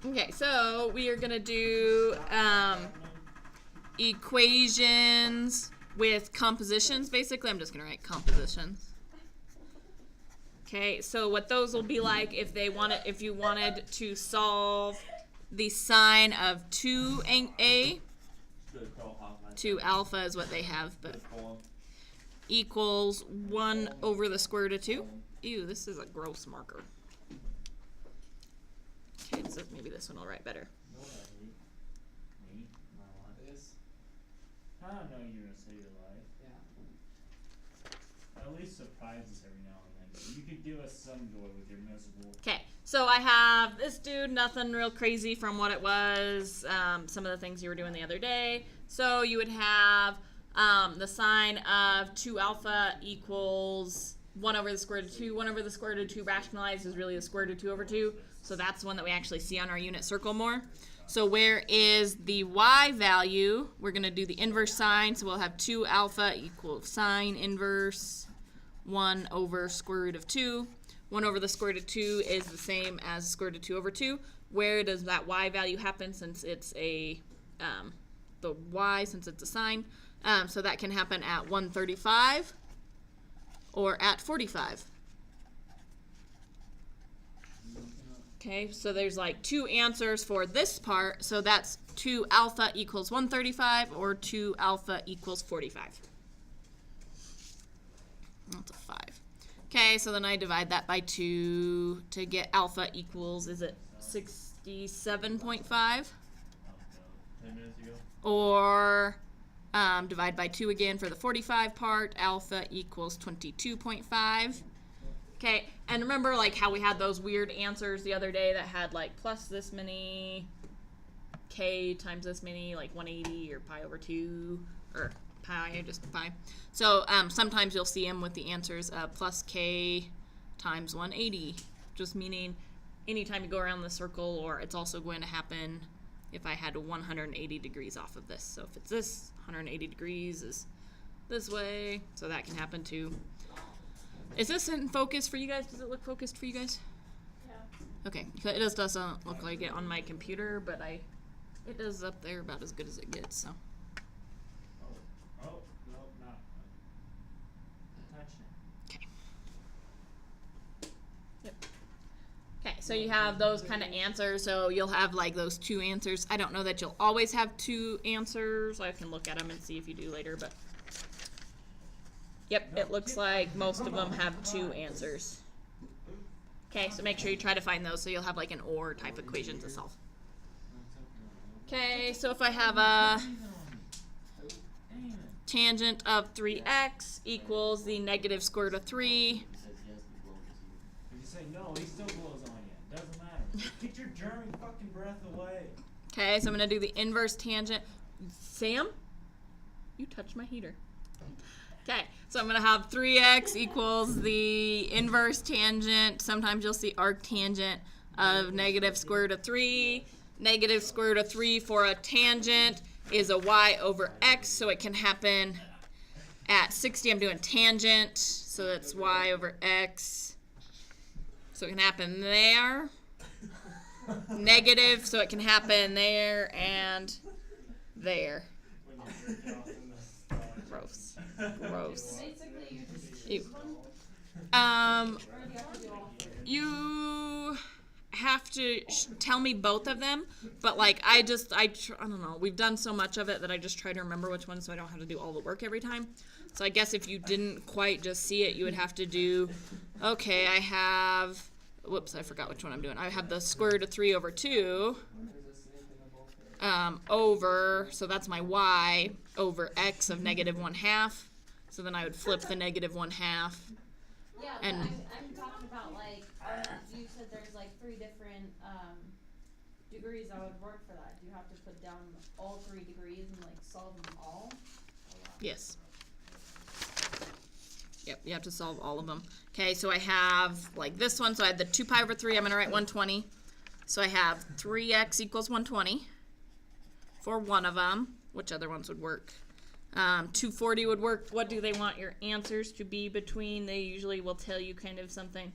Okay, so we are going to do equations with compositions. Basically, I'm just going to write compositions. Okay, so what those will be like if you wanted to solve the sine of 2a, 2 alpha is what they have, but equals 1 over the square root of 2. Ew, this is a gross marker. Okay, so maybe this one will write better. I don't know you're gonna save your life. Yeah. At least surprise us every now and then. You could give us some joy with your miserable. Okay, so I have this dude, nothing real crazy from what it was, some of the things you were doing the other day. So you would have the sine of 2 alpha equals 1 over the square root of 2. 1 over the square root of 2 rationalized is really the square root of 2 over 2. So that's the one that we actually see on our unit circle more. So where is the y value? We're going to do the inverse sine. So we'll have 2 alpha equals sine inverse 1 over square root of 2. 1 over the square root of 2 is the same as square root of 2 over 2. Where does that y value happen since it's a, the y, since it's a sine? So that can happen at 135 or at 45. Okay, so there's like 2 answers for this part. So that's 2 alpha equals 135 or 2 alpha equals 45. That's a 5. Okay, so then I divide that by 2 to get alpha equals, is it 67.5? 10 minutes ago. Or divide by 2 again for the 45 part, alpha equals 22.5. Okay, and remember like how we had those weird answers the other day that had like plus this many, k times this many, like 180 or pi over 2, or pi, or just pi. So sometimes you'll see them with the answers plus k times 180, just meaning anytime you go around the circle, or it's also going to happen if I had 180 degrees off of this. So if it's this, 180 degrees is this way, so that can happen too. Is this in focus for you guys? Does it look focused for you guys? Yeah. Okay, it just doesn't look like it on my computer, but it does up there about as good as it gets, so. Oh, no, not touching it. Okay. Yep. Okay, so you have those kind of answers, so you'll have like those 2 answers. I don't know that you'll always have 2 answers. I can look at them and see if you do later, but. Yep, it looks like most of them have 2 answers. Okay, so make sure you try to find those so you'll have like an OR type equation to solve. Okay, so if I have a tangent of 3x equals the negative square root of 3. If you say no, he still blows on you. Doesn't matter. Get your German fucking breath away. Okay, so I'm going to do the inverse tangent. Sam, you touched my heater. Okay, so I'm going to have 3x equals the inverse tangent. Sometimes you'll see arctangent of negative square root of 3. Negative square root of 3 for a tangent is a y over x, so it can happen at 60. I'm doing tangent, so that's y over x. So it can happen there. Negative, so it can happen there and there. Gross. Gross. Ew. You have to tell me both of them, but like I don't know. We've done so much of it that I just try to remember which one so I don't have to do all the work every time. So I guess if you didn't quite just see it, you would have to do, okay, I have, whoops, I forgot which one I'm doing. I have the square root of 3 over 2 over, so that's my y, over x of negative 1/2. So then I would flip the negative 1/2. Yeah, but And I'm talking about like, you said there's like 3 different degrees that would work for that. Do you have to put down all 3 degrees and like solve them all? yes. Yep, you have to solve all of them. Okay, so I have like this one. So I had the 2 pi over 3. I'm going to write 120. So I have 3x equals 120 for one of them. Which other ones would work? 240 would work. What do they want your answers to be between? They usually will tell you kind of something.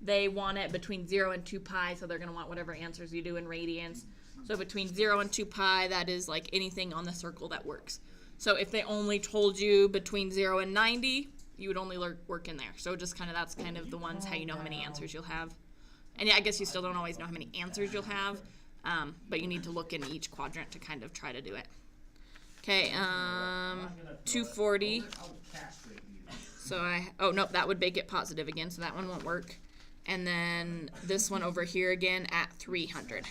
they want it between 0 and 2 pi, so they're going to want whatever answers you do in radians. So between 0 and 2 pi, that is like anything on the circle that works. So if they only told you between 0 and 90, you would only work in there. So just kind of, that's kind of the ones how you know how many answers you'll have. And yeah, I guess you still don't always know how many answers you'll have, but you need to look in each quadrant to kind of try to do it. Okay, 240. So oh no, that would make it positive again, so that one won't work. And then this one over here again at 300.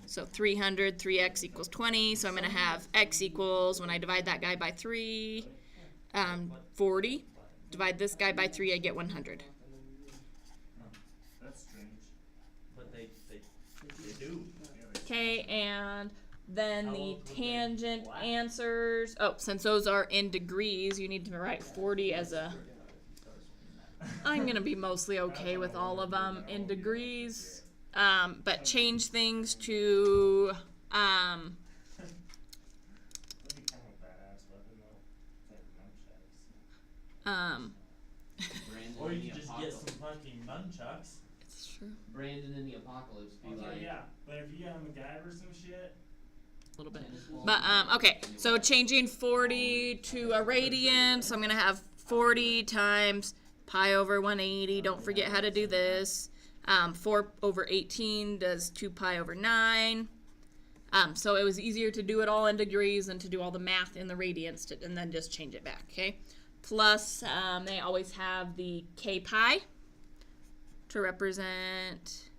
So 300, 3x equals 20, so I'm going to have x equals, when I divide that guy by 3, 40. Divide this guy by 3, I get 100. That's strange. But they do. Okay, and then the tangent answers. Oh, since those are in degrees, you need to write 40 as a... I'm going to be mostly okay with all of them in degrees. But change things to... That'd be kind of a badass weapon, though. It's like nunchucks. Brandon Or in you the could just get apocalypse. some fucking nunchucks. It's true. Brandon in the apocalypse be Okay, like, yeah, but if you got a MacGyver some shit, A little bit. tennis ball. But, okay, so changing 40 to a radian, so I'm going to have 40 times pi over 180. Don't forget how to do this. 4 over 18 does 2 pi over 9. So it was easier to do it all in degrees than to do all the math in the radians and then just change it back, okay? Plus, they always have the k pi to represent,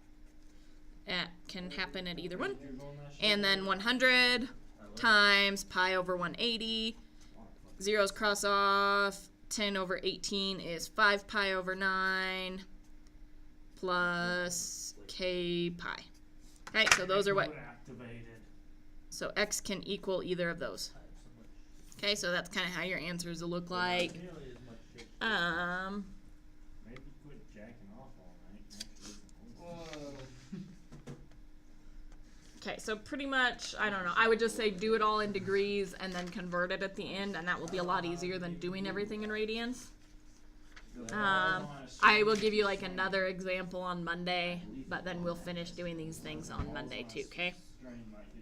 it can happen at either one. you're going that shit. And then 100 times pi over 180. Zeros cross off. 10 over 18 is 5 pi over 9 plus k pi. Okay, so those are what, Activated. so x can equal either of those. Okay, so that's kind of how your answers will look like. Maybe quit jacking off all night. and actually listen. Okay, so pretty much, I don't know, I would just say do it all in degrees and then convert it at the end, and that will be a lot easier than doing everything in radians. I will give you like another example on Monday, but then we'll finish doing these things on Monday too, okay? Strain might get